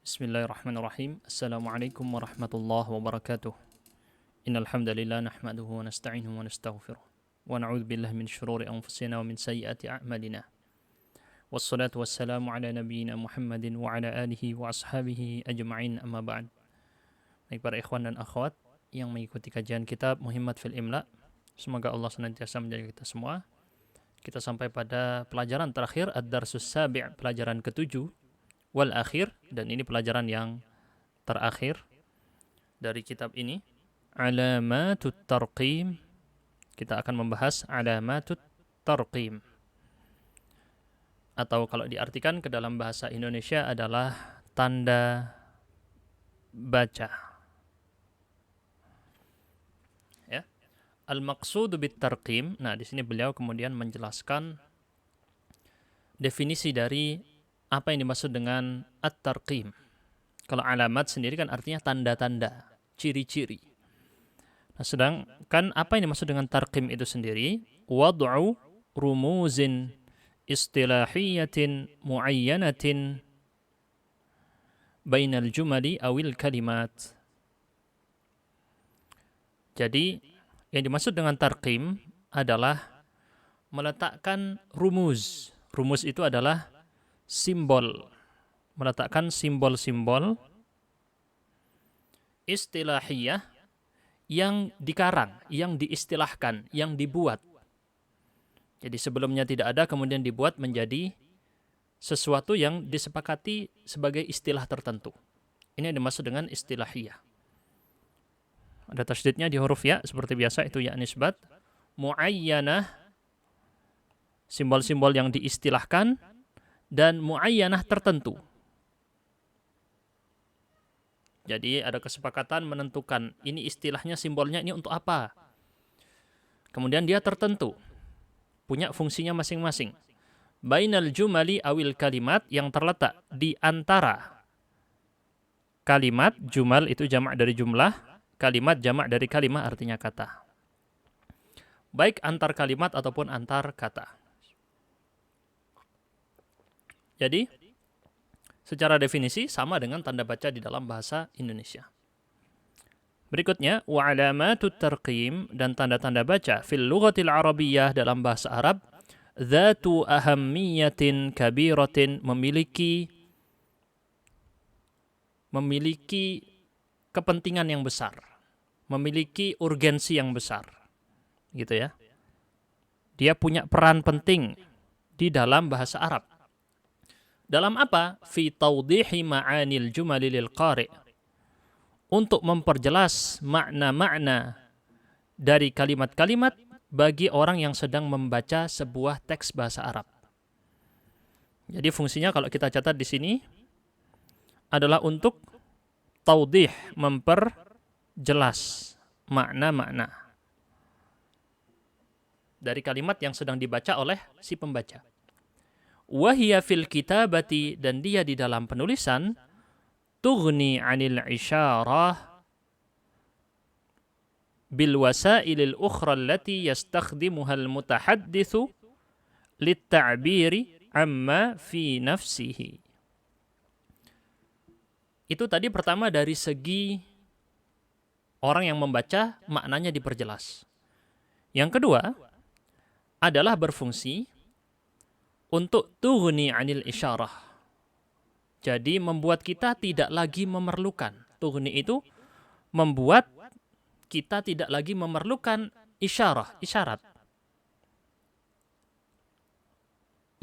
Bismillahirrahmanirrahim. Assalamualaikum warahmatullahi wabarakatuh. Innal hamdalillah nahmaduhu wa nasta'inuhu wa nastaghfiruh. Wa na'udzu billahi min syururi anfusina wa min sayyiati a'malina. Wassalatu wassalamu ala nabiyyina Muhammadin wa ala alihi wa ashabihi ajma'in amma ba'd. Baik para ikhwan dan akhwat yang mengikuti kajian kitab Muhimmat fil Imla, semoga Allah senantiasa menjaga kita semua. Kita sampai pada pelajaran terakhir Ad-Darsus Sabi', pelajaran ke-7 wal akhir, dan ini pelajaran yang terakhir dari kitab ini, Alamatut Tarqim. Kita akan membahas Alamatut Tarqim, atau kalau diartikan ke dalam bahasa Indonesia adalah tanda baca. Ya. Al-maqsud bit tarqim. Nah, di sini beliau kemudian menjelaskan definisi dari apa yang dimaksud dengan at-tarqim. Kalau alamat sendiri kan artinya tanda-tanda, ciri-ciri. Nah, sedangkan apa yang dimaksud dengan tarqim itu sendiri, wad'u rumuzin istilahiyatin muayyanatin bainal jumali awil kalimat. Jadi, yang dimaksud dengan tarqim adalah meletakkan rumuz. Rumuz itu adalah simbol, meletakkan simbol-simbol istilahiyah yang dikarang, yang diistilahkan, yang dibuat. Jadi sebelumnya tidak ada, kemudian dibuat menjadi sesuatu yang disepakati sebagai istilah tertentu. Ini yang dimaksud dengan istilahiyah. Ada tasydidnya di huruf ya, seperti biasa, itu ya nisbat. Muayyanah, simbol-simbol yang diistilahkan, dan muayyanah tertentu. Jadi ada kesepakatan menentukan ini istilahnya, simbolnya ini untuk apa. Kemudian dia tertentu, punya fungsinya masing-masing. Bainal jumali awil kalimat, yang terletak di antara kalimat. Jumal itu jamak dari jumlah, kalimat jamak dari kalimah, artinya kata. Baik antar kalimat ataupun antar kata. Jadi, secara definisi sama dengan tanda baca di dalam bahasa Indonesia. Berikutnya, wa alamatut tarqim, dan tanda-tanda baca fil lughatil arabiyyah, dalam bahasa Arab, dzatu ahammiyatin kabiratin, memiliki kepentingan yang besar, memiliki urgensi yang besar. Gitu ya. Dia punya peran penting di dalam bahasa Arab. Dalam apa? Fi tawdihi ma'anil jumali lil qari'. Untuk memperjelas makna-makna dari kalimat-kalimat bagi orang yang sedang membaca sebuah teks bahasa Arab. Jadi fungsinya kalau kita catat di sini adalah untuk tawdih, memperjelas makna-makna dari kalimat yang sedang dibaca oleh si pembaca. Wahia fil kitabati, dan dia di dalam penulisan, tughni 'anil isyarah bil wasailil ukhra allati yastakhdimuha al mutahadditsu lit ta'biri amma fi nafsihi. Itu tadi pertama dari segi orang yang membaca, maknanya diperjelas. Yang kedua adalah berfungsi untuk tughni 'anil isyarah. Jadi membuat kita tidak lagi memerlukan. Tughni itu membuat kita tidak lagi memerlukan isyarah, isyarat.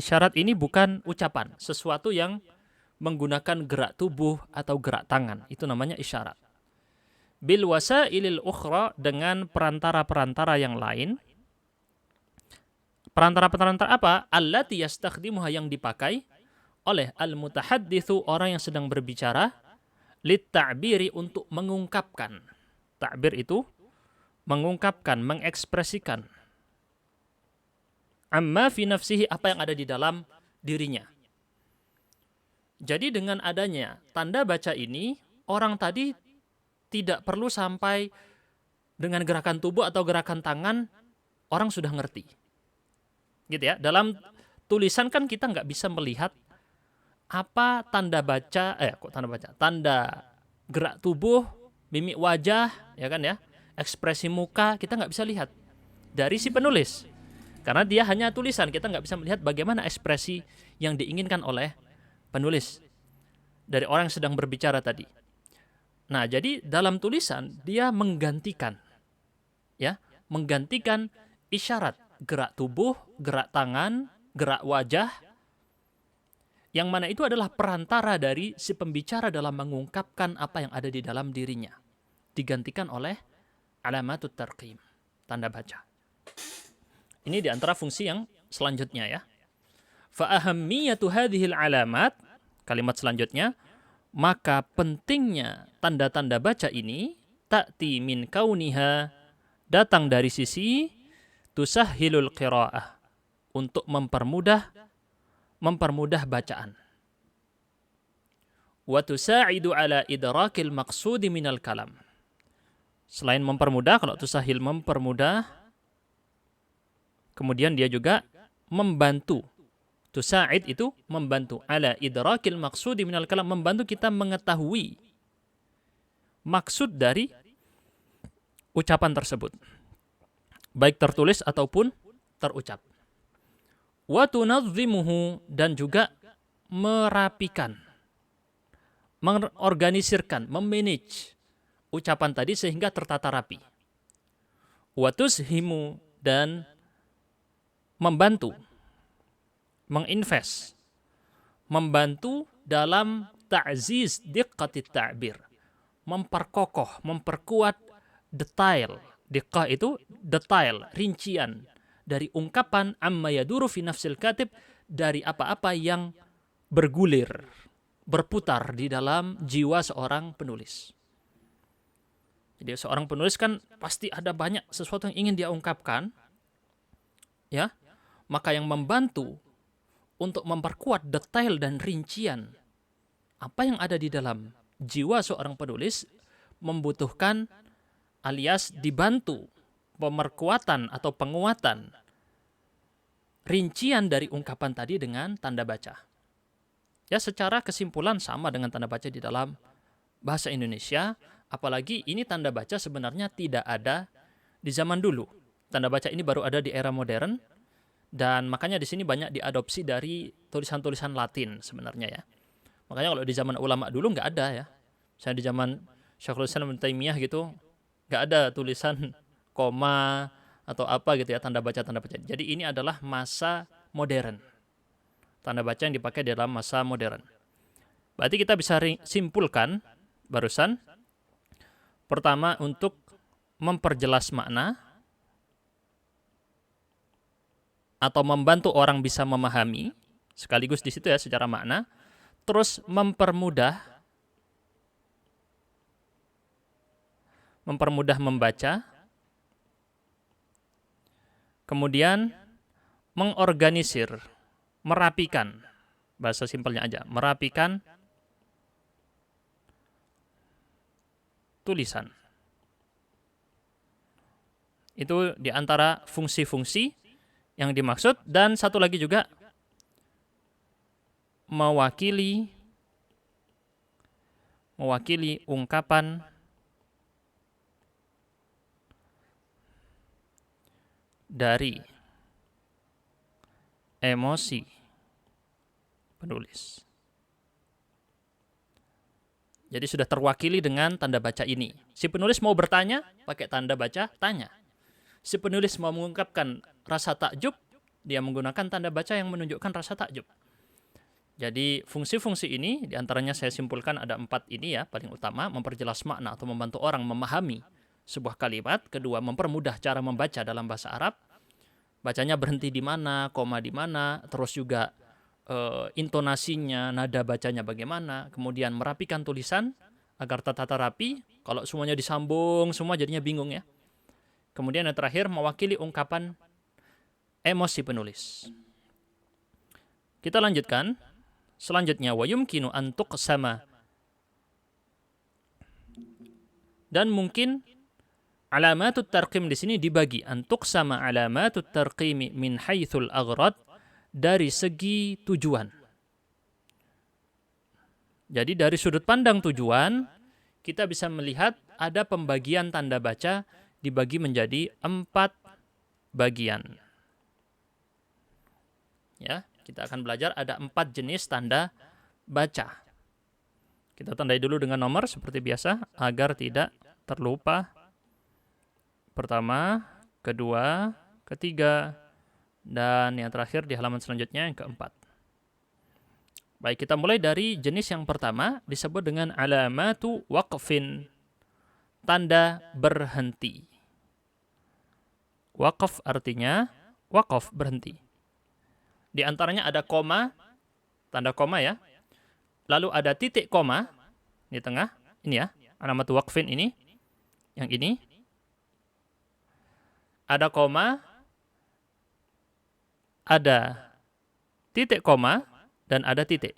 Isyarat ini bukan ucapan, sesuatu yang menggunakan gerak tubuh atau gerak tangan. Itu namanya isyarat. Bil wasailil ukhra, dengan perantara-perantara yang lain. Perantara-perantara apa? Allati yastakhdimuha, yang dipakai oleh al-mutahadditsu, orang yang sedang berbicara, lit ta'biri, untuk mengungkapkan. Ta'bir itu mengungkapkan, mengekspresikan. Amma fi nafsihi, apa yang ada di dalam dirinya. Jadi dengan adanya tanda baca ini, orang tadi tidak perlu sampai dengan gerakan tubuh atau gerakan tangan, orang sudah ngerti. Gitu ya. Dalam tulisan kan kita nggak bisa melihat apa tanda baca, tanda gerak tubuh, mimik wajah, ya kan ya, ekspresi muka, kita nggak bisa lihat dari si penulis. Karena dia hanya tulisan, kita nggak bisa melihat bagaimana ekspresi yang diinginkan oleh penulis dari orang yang sedang berbicara tadi. Nah, jadi dalam tulisan dia menggantikan isyarat gerak tubuh, gerak tangan, gerak wajah, yang mana itu adalah perantara dari si pembicara dalam mengungkapkan apa yang ada di dalam dirinya. Digantikan oleh alamatut tarqim, tanda baca. Ini di antara fungsi yang selanjutnya ya. Fa ahammiyatu hadhil alamat, kalimat selanjutnya, maka pentingnya tanda-tanda baca ini ta'ti min kauniha, datang dari sisi tusahhilul qiraah, untuk mempermudah bacaan. Wa tusa'idu ala idrakil maqsudi minal kalam. Selain mempermudah, kalau tusahhil mempermudah, kemudian dia juga membantu. Tusa'id itu membantu. Ala idrakil maqsudi minal kalam, membantu kita mengetahui maksud dari ucapan tersebut, baik tertulis ataupun terucap. Wa tunazzimuhu, dan juga merapikan, mengorganisirkan, memanage ucapan tadi sehingga tertata rapi. Wa tushimu, dan membantu, menginvest, membantu dalam ta'ziz diqqatit ta'bir, memperkokoh, memperkuat detail. Diqqah itu detail, rincian dari ungkapan amma yaduru fi nafsil katib, dari apa-apa yang bergulir, berputar di dalam jiwa seorang penulis. Jadi seorang penulis kan pasti ada banyak sesuatu yang ingin dia ungkapkan, ya. Maka yang membantu untuk memperkuat detail dan rincian apa yang ada di dalam jiwa seorang penulis membutuhkan, alias dibantu, pemerkuatan atau penguatan rincian dari ungkapan tadi dengan tanda baca. Ya, secara kesimpulan sama dengan tanda baca di dalam bahasa Indonesia, apalagi ini tanda baca sebenarnya tidak ada di zaman dulu. Tanda baca ini baru ada di era modern, dan makanya di sini banyak diadopsi dari tulisan-tulisan Latin sebenarnya ya. Makanya kalau di zaman ulama dulu nggak ada ya. Misalnya di zaman Syekhul Islam Ibnu Taimiyah gitu, nggak ada tulisan koma atau apa gitu ya, tanda baca. Jadi ini adalah masa modern. Tanda baca yang dipakai dalam masa modern. Berarti kita bisa simpulkan barusan, pertama untuk memperjelas makna atau membantu orang bisa memahami, sekaligus di situ ya secara makna, terus mempermudah membaca, kemudian mengorganisir, merapikan, bahasa simpelnya aja, merapikan tulisan. Itu di antara fungsi-fungsi yang dimaksud. Dan satu lagi juga, mewakili ungkapan dari emosi penulis. Jadi sudah terwakili dengan tanda baca ini. Si penulis mau bertanya, pakai tanda baca, tanya. Si penulis mau mengungkapkan rasa takjub, dia menggunakan tanda baca yang menunjukkan rasa takjub. Jadi fungsi-fungsi ini, diantaranya saya simpulkan ada 4 ini ya, paling utama, memperjelas makna atau membantu orang memahami sebuah kalimat. Kedua, mempermudah cara membaca dalam bahasa Arab. Bacanya berhenti di mana, koma di mana, terus juga intonasinya, nada bacanya bagaimana, kemudian merapikan tulisan agar tertata rapi. Kalau semuanya disambung, semua jadinya bingung ya. Kemudian yang terakhir, mewakili ungkapan emosi penulis. Kita lanjutkan. Selanjutnya, wa yumkinu an tuqsama, dan mungkin alamatut tarqim di sini dibagi, an tuqsama alamatut tarqimi min haitsul aghrad, dari segi tujuan. Jadi dari sudut pandang tujuan, kita bisa melihat ada pembagian tanda baca dibagi menjadi 4 bagian. Ya, kita akan belajar ada 4 jenis tanda baca. Kita tandai dulu dengan nomor seperti biasa agar tidak terlupa. Pertama, kedua, ketiga, dan yang terakhir di halaman selanjutnya yang keempat. Baik, kita mulai dari jenis yang pertama disebut dengan alamatu waqfin. Tanda berhenti. Waqf artinya waqaf, berhenti. Di antaranya ada koma, tanda koma ya. Lalu ada titik koma di tengah, ini ya, alamatu waqfin ini, yang ini. Ada koma, ada titik koma, dan ada titik.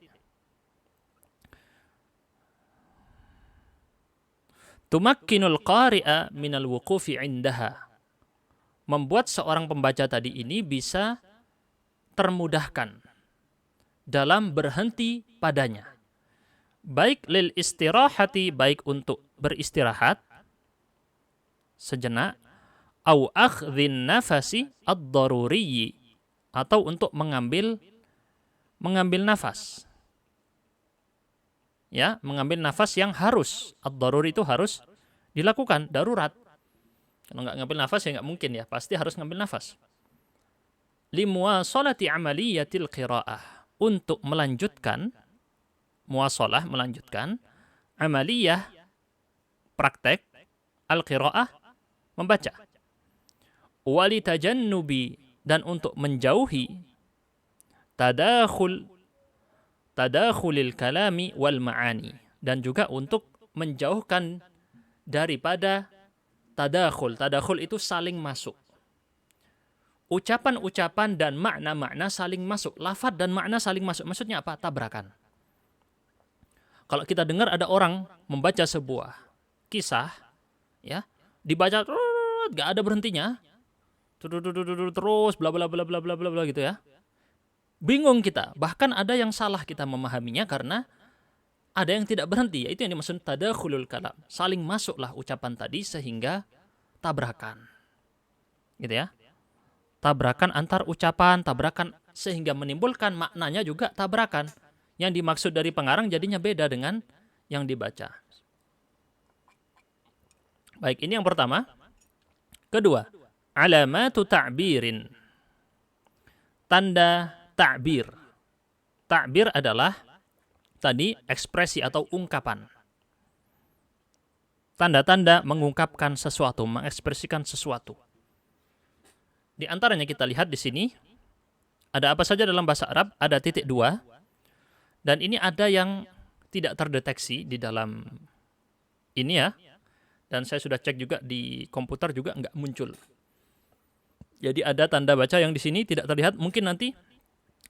Tumakkinul qari'a minal wuqufi indaha. Membuat seorang pembaca tadi ini bisa termudahkan dalam berhenti padanya. Baik lil istirahati, baik untuk beristirahat sejenak, au akhdhin nafasi ad-daruriyyi, atau untuk mengambil nafas. Ya, mengambil nafas yang harus. Ad-daruri itu harus dilakukan, darurat. Kalau nggak ngambil nafas ya nggak mungkin ya, pasti harus ngambil nafas. Limuwasalati amaliyatil qira'ah, untuk melanjutkan muwasalah, melanjutkan amaliyah, praktek al-qira'ah, membaca. Walitajannubi, dan untuk menjauhi tadakhulil kalami wal ma'ani, dan juga untuk menjauhkan daripada tadakhul. Tadakhul itu saling masuk. Ucapan-ucapan dan makna-makna saling masuk. Lafaz dan makna saling masuk. Maksudnya apa? Tabrakan. Kalau kita dengar ada orang membaca sebuah kisah, ya, dibaca gak ada berhentinya, terus bla bla bla bla bla bla bla gitu ya. Bingung kita. Bahkan ada yang salah kita memahaminya karena ada yang tidak berhenti. Yaitu yang dimaksud tadakhulul kalam. Saling masuklah ucapan tadi sehingga tabrakan. Gitu ya. Tabrakan antar ucapan, tabrakan sehingga menimbulkan maknanya juga tabrakan. Yang dimaksud dari pengarang jadinya beda dengan yang dibaca. Baik, ini yang pertama. Kedua, alamatu ta'birin. Tanda ta'bir. Ta'bir adalah tadi ekspresi atau ungkapan. Tanda-tanda mengungkapkan sesuatu, mengekspresikan sesuatu. Di antaranya kita lihat di sini, ada apa saja dalam bahasa Arab? Ada titik 2. Dan ini ada yang tidak terdeteksi di dalam ini ya. Dan saya sudah cek juga di komputer juga nggak muncul. Jadi ada tanda baca yang di sini tidak terlihat. Mungkin nanti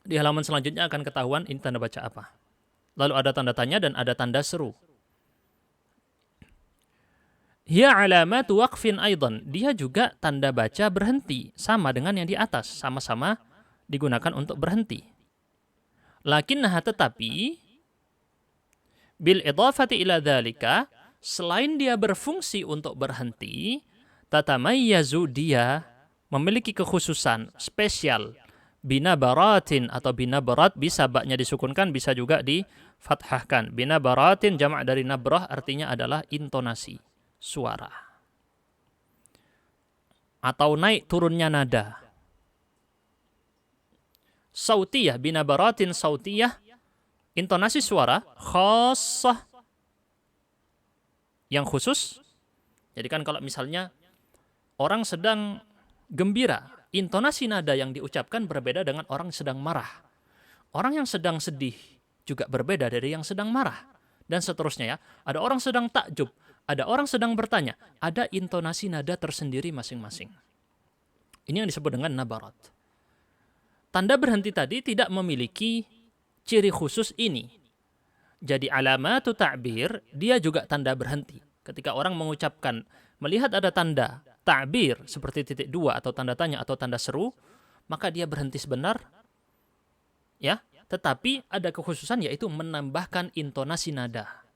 di halaman selanjutnya akan ketahuan ini tanda baca apa. Lalu ada tanda tanya dan ada tanda seru. Hiya alamatu waqfin aidan. Dia juga tanda baca berhenti. Sama dengan yang di atas. Sama-sama digunakan untuk berhenti. Lakinnaha, tetapi bil idhafati ila dzalika, selain dia berfungsi untuk berhenti, tatamayyazu, dia memiliki kekhususan spesial, binabaratin atau binabarat, bisa baknya disukunkan, bisa juga difathahkan. Binabaratin jamak dari nabrah, artinya adalah intonasi suara atau naik turunnya nada. Sautiyah, binabaratin sautiyah, intonasi suara khassah, yang khusus. Jadi kan kalau misalnya orang sedang gembira, intonasi nada yang diucapkan berbeda dengan orang sedang marah. Orang yang sedang sedih juga berbeda dari yang sedang marah. Dan seterusnya ya. Ada orang sedang takjub, ada orang sedang bertanya. Ada intonasi nada tersendiri masing-masing. Ini yang disebut dengan nabarat. Tanda berhenti tadi tidak memiliki ciri khusus ini. Jadi alamatu ta'bir, dia juga tanda berhenti. Ketika orang mengucapkan, melihat ada tanda ta'bir seperti titik 2 atau tanda tanya atau tanda seru, maka dia berhenti sebentar, ya, tetapi ada kekhususan yaitu menambahkan intonasi nada.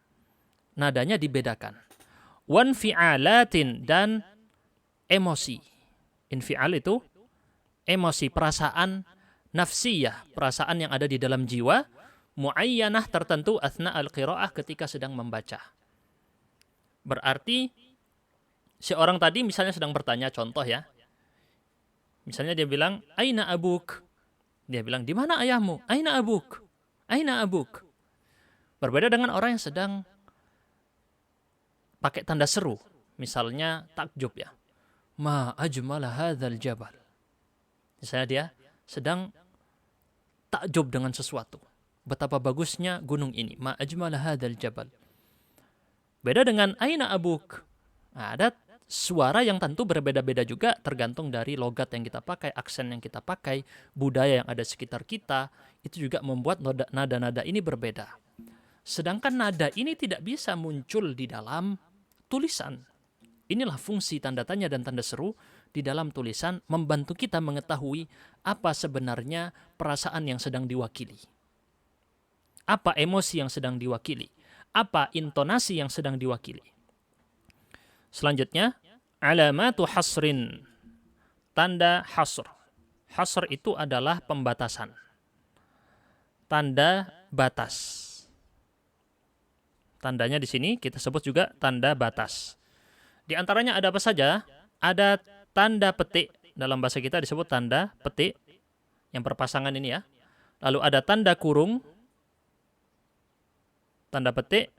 Nadanya dibedakan. Wanfi'alatin, dan emosi. Infial itu emosi, perasaan nafsiyah, perasaan yang ada di dalam jiwa, muayyanah tertentu athna al-qiraah, ketika sedang membaca. Berarti seorang tadi misalnya sedang bertanya, contoh ya. Misalnya dia bilang, "Aina abuk?" Dia bilang, "Di mana ayahmu?" "Aina abuk?" "Aina abuk?" Berbeda dengan orang yang sedang pakai tanda seru. Misalnya takjub ya. "Ma ajmala hadzal jabal." Misalnya dia sedang takjub dengan sesuatu. Betapa bagusnya gunung ini. "Ma ajmala hadzal jabal." Beda dengan "Aina abuk?" Nah, ada suara yang tentu berbeda-beda juga tergantung dari logat yang kita pakai, aksen yang kita pakai, budaya yang ada sekitar kita, itu juga membuat nada-nada ini berbeda. Sedangkan nada ini tidak bisa muncul di dalam tulisan. Inilah fungsi tanda tanya dan tanda seru di dalam tulisan, membantu kita mengetahui apa sebenarnya perasaan yang sedang diwakili. Apa emosi yang sedang diwakili? Apa intonasi yang sedang diwakili? Selanjutnya, alamatu hasrin, tanda hasr. Hasr itu adalah pembatasan. Tanda batas. Tandanya di sini kita sebut juga tanda batas. Di antaranya ada apa saja? Ada tanda petik, dalam bahasa kita disebut tanda petik, yang perpasangan ini ya. Lalu ada tanda kurung, tanda petik,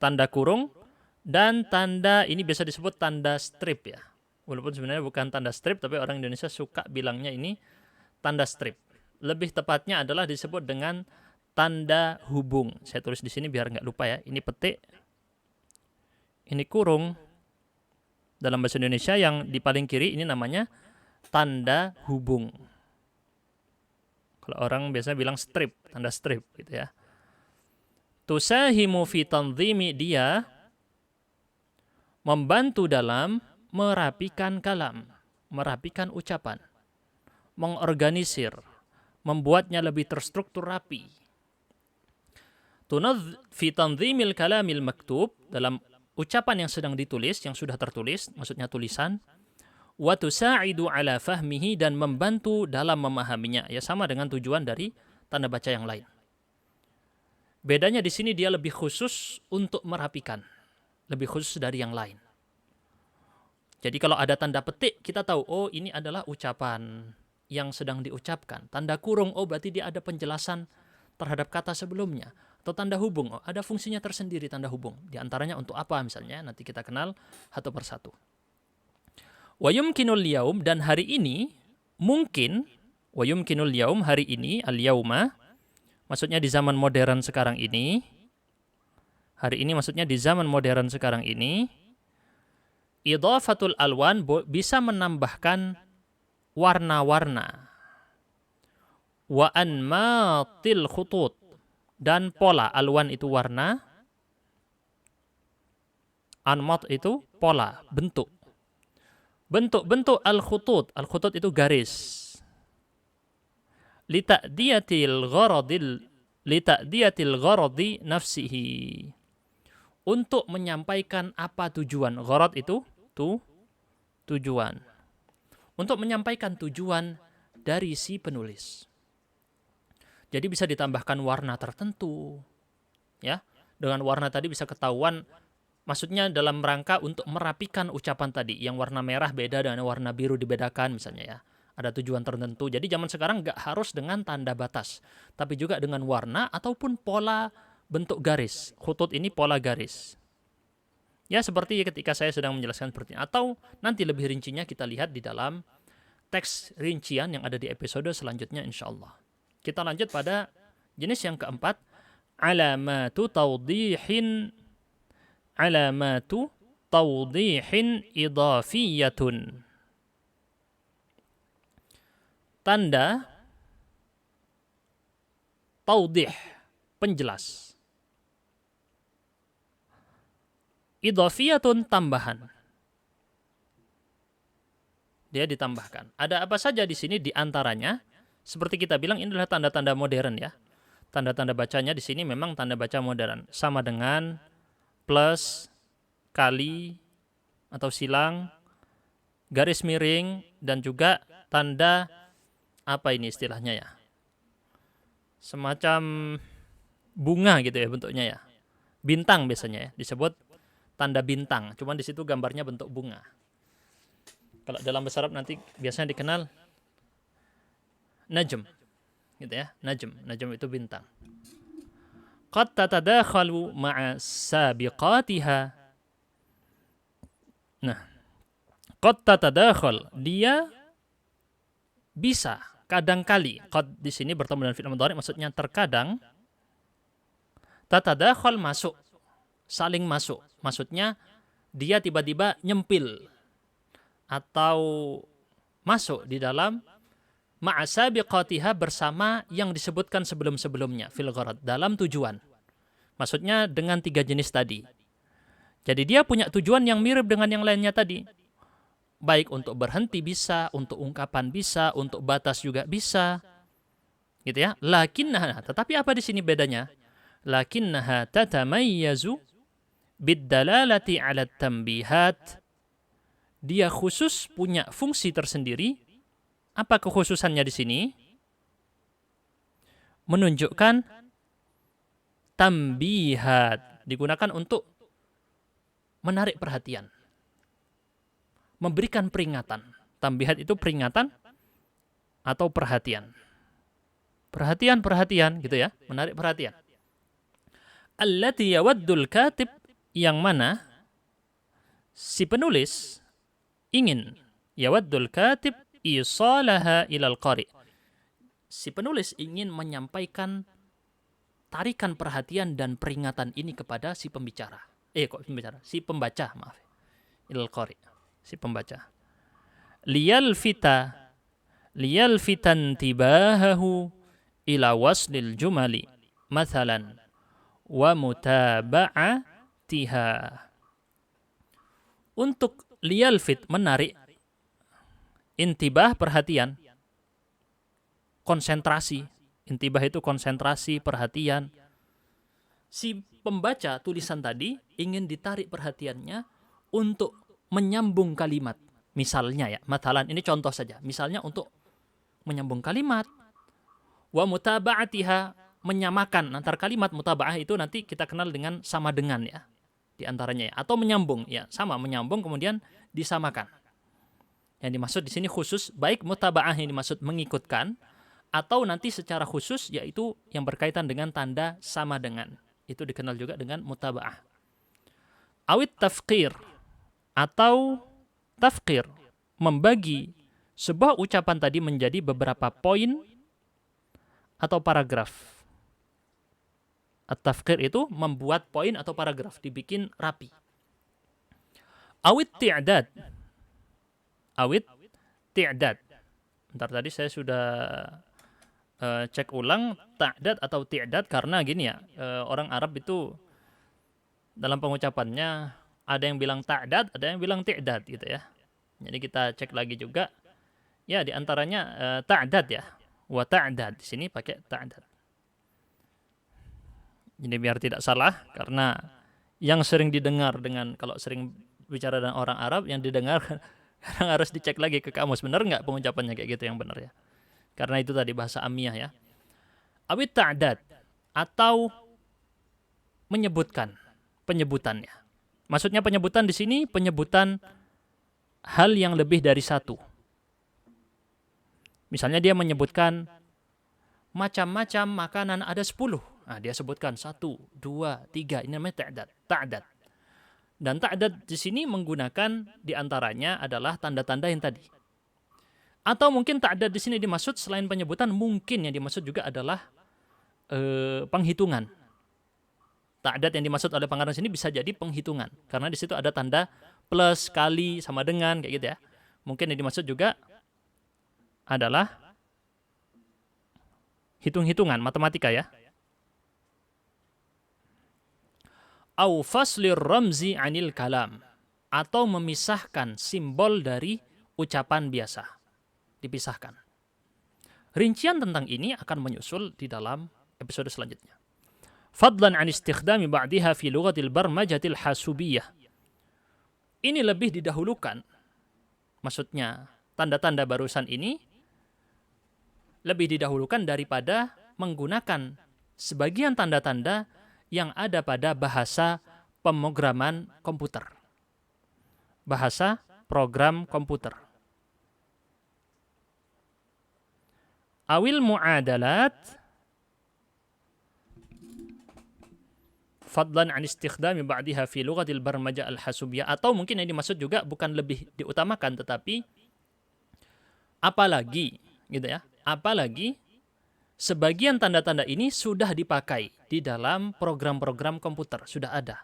tanda kurung, dan tanda ini biasa disebut tanda strip ya. Walaupun sebenarnya bukan tanda strip, tapi orang Indonesia suka bilangnya ini tanda strip. Lebih tepatnya adalah disebut dengan tanda hubung. Saya tulis di sini biar nggak lupa ya. Ini petik, ini kurung. Dalam bahasa Indonesia yang di paling kiri ini namanya tanda hubung. Kalau orang biasa bilang strip, tanda strip gitu ya. Tusahimu fi tanzimi, dia membantu dalam merapikan kalam, merapikan ucapan, mengorganisir, membuatnya lebih terstruktur rapi. Tunadh fi tanzimil kalamil maktub, dalam ucapan yang sedang ditulis, yang sudah tertulis, maksudnya tulisan. Wa tusa'idu ala fahmihi, dan membantu dalam memahaminya. Ya, sama dengan tujuan dari tanda baca yang lain. Bedanya di sini dia lebih khusus untuk merapikan, lebih khusus dari yang lain. Jadi kalau ada tanda petik, kita tahu, oh ini adalah ucapan yang sedang diucapkan. Tanda kurung, oh berarti dia ada penjelasan terhadap kata sebelumnya. Atau tanda hubung, oh ada fungsinya tersendiri tanda hubung. Di antaranya untuk apa misalnya, nanti kita kenal satu persatu. Wa yumkinul yaum, dan hari ini, mungkin, wa yumkinul yaum, hari ini, al-yauma, maksudnya di zaman modern sekarang ini, hari ini maksudnya di zaman modern sekarang ini, idhafatul alwan, bisa menambahkan warna-warna. Wa anmatil khutut, dan pola. Alwan itu warna, anmat itu pola, bentuk. Bentuk-bentuk al-khutut. Al-khutut itu garis. Lita'diyatil gharadi nafsihi. Untuk menyampaikan apa tujuan. Gharad itu tujuan. Untuk menyampaikan tujuan dari si penulis. Jadi bisa ditambahkan warna tertentu. Ya, dengan warna tadi bisa ketahuan, maksudnya dalam rangka untuk merapikan ucapan tadi. Yang warna merah beda dengan warna biru, dibedakan misalnya ya. Ada tujuan tertentu. Jadi zaman sekarang nggak harus dengan tanda batas. Tapi juga dengan warna ataupun pola bentuk garis. Khutut ini pola garis. Ya seperti ketika saya sedang menjelaskan seperti ini. Atau nanti lebih rincinya kita lihat di dalam teks rincian yang ada di episode selanjutnya insya Allah. Kita lanjut pada jenis yang keempat. Alamatu tawdihin idhafiyatun. Tanda tawdih, penjelas. Idhafiyatun, tambahan. Dia ditambahkan. Ada apa saja di sini? Di antaranya, seperti kita bilang, ini adalah tanda-tanda modern ya. tanda-tanda bacanya di sini memang tanda baca modern, sama dengan plus, kali atau silang, garis miring, dan juga tanda apa ini istilahnya ya, semacam bunga gitu ya bentuknya ya, bintang biasanya ya, disebut tanda bintang, cuman di situ gambarnya bentuk bunga. Kalau dalam bahasa Arab nanti biasanya dikenal najm gitu ya, najm itu bintang. Qad tatadakhalu ma'a sabiqatiha. Nah, qad tatadakhal, dia bisa kadang-kali, qad di sini bertemu dengan fi'il mudhari maksudnya terkadang, tatadakhal masuk, saling masuk. Maksudnya dia tiba-tiba nyempil atau masuk di dalam ma'asabiqatiha bersama yang disebutkan sebelum-sebelumnya fil gharad, dalam tujuan. Maksudnya dengan 3 jenis tadi. Jadi dia punya tujuan yang mirip dengan yang lainnya tadi. Baik untuk berhenti bisa, untuk ungkapan bisa, untuk batas juga bisa. Gitu ya. Lakinnaha, tetapi apa di sini bedanya? Lakinnaha tatamayyazu biddalalati 'ala tanbihat. Dia khusus punya fungsi tersendiri. Apa kekhususannya di sini? Menunjukkan tambihat, digunakan untuk menarik perhatian, memberikan peringatan. Tambihat itu peringatan atau perhatian. Perhatian gitu ya, menarik perhatian. Allati yawaddul katib, yang mana si penulis ingin, yawaddul katib isalaha ilal qari. Si penulis ingin menyampaikan tarikan perhatian dan peringatan ini kepada si pembicara. Si pembaca, maaf. Ilal qari, si pembaca. Liyalfitan tibahahu ila waslil jumali mathalan wa mutaba'atiha. Untuk liyalfit, menarik, intibah, perhatian, konsentrasi. Intibah itu konsentrasi, perhatian. Si pembaca tulisan tadi ingin ditarik perhatiannya untuk menyambung kalimat. Misalnya ya, mathalan, ini contoh saja. Misalnya untuk menyambung kalimat. Wa mutaba'atiha, menyamakan antar kalimat. Mutaba'ah itu nanti kita kenal dengan sama dengan ya, di antaranya ya. Atau menyambung ya, sama menyambung kemudian disamakan. Yang dimaksud di sini khusus, baik mutaba'ah yang dimaksud mengikutkan, atau nanti secara khusus yaitu yang berkaitan dengan tanda sama dengan. Itu dikenal juga dengan mutaba'ah. Awit tafqir, atau tafqir, membagi sebuah ucapan tadi menjadi beberapa poin atau paragraf. At-tafqir itu membuat poin atau paragraf, dibikin rapi. Awit ti'dad. Awit ti'dad. Bentar, tadi saya sudah cek ulang ta'dad atau ti'dad karena gini ya, orang Arab itu dalam pengucapannya ada yang bilang ta'dad, ada yang bilang ti'dad gitu ya. Jadi kita cek lagi juga. Ya, di antaranya ta'dad ya. Wa ta'dad, di sini pakai ta'dad. Jadi biar tidak salah, karena yang sering didengar dengan, kalau sering bicara dengan orang Arab, yang didengar kadang harus dicek lagi ke kamus. Benar nggak pengucapannya kayak gitu yang benar ya? Karena itu tadi bahasa amiyah ya. Awit ta'dad, atau menyebutkan, penyebutannya. Maksudnya penyebutan di sini, penyebutan hal yang lebih dari satu. Misalnya dia menyebutkan macam-macam makanan ada 10. Nah, dia sebutkan 1, 2, 3. Ini namanya ta'dad. Dan ta'dad di sini menggunakan diantaranya adalah tanda-tanda yang tadi. Atau mungkin ta'dad di sini dimaksud selain penyebutan, mungkin yang dimaksud juga adalah penghitungan. Ta'dad yang dimaksud oleh pengarang sini bisa jadi penghitungan, karena di situ ada tanda plus, kali, sama dengan, kayak gitu ya. Mungkin yang dimaksud juga adalah hitung-hitungan, matematika ya. Au faslir ramzi anil kalam, atau memisahkan simbol dari ucapan biasa. Dipisahkan. Rincian tentang ini akan menyusul di dalam episode selanjutnya. Fadlan an istikhdami ba'diha fi lughatil barmajatil hasubiyah. Ini lebih didahulukan. Maksudnya, tanda-tanda barusan ini lebih didahulukan daripada menggunakan sebagian tanda-tanda yang ada pada bahasa pemrograman komputer. Bahasa program komputer. Awil mu'adalat fadlan an istikhdami ba'diha fi lughatil barmaja al-hasubiyah, atau mungkin yang dimaksud juga bukan lebih diutamakan tetapi apalagi gitu ya. Apalagi sebagian tanda-tanda ini sudah dipakai di dalam program-program komputer, sudah ada.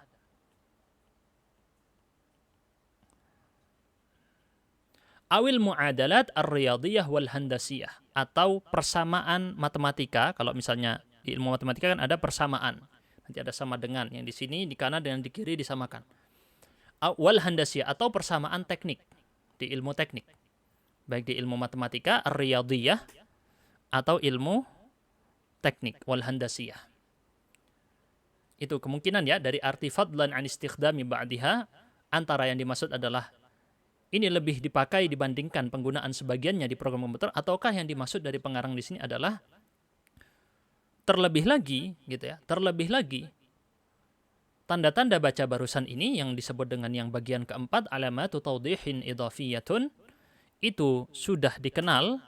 Awil mu'adalat ar-riyadiyah wal handasiyah, atau persamaan matematika. Kalau misalnya di ilmu matematika kan ada persamaan. Nanti ada sama dengan, yang di sini di kanan dan di kiri disamakan. Wal handasiyah, atau persamaan teknik di ilmu teknik. Baik di ilmu matematika ar-riyadiyah atau ilmu teknik wal handasiyah. Itu kemungkinan ya dari arti fadlan an istikhdami ba'diha, antara yang dimaksud adalah ini lebih dipakai dibandingkan penggunaan sebagiannya di program komputer, ataukah yang dimaksud dari pengarang di sini adalah terlebih lagi gitu ya, terlebih lagi tanda-tanda baca barusan ini yang disebut dengan yang bagian keempat, alamatu tawdihin idhafiyatun, itu sudah dikenal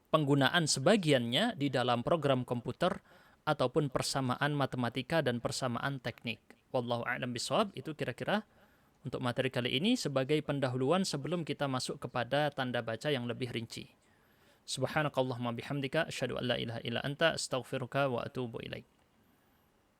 penggunaan sebagiannya di dalam program komputer ataupun persamaan matematika dan persamaan teknik. Wallahu a'lam bishawab. Itu kira-kira untuk materi kali ini sebagai pendahuluan sebelum kita masuk kepada tanda baca yang lebih rinci. Subhanakallahumma bihamdika asyhadu an la ilaha illa anta astaghfiruka wa atubu ilaik.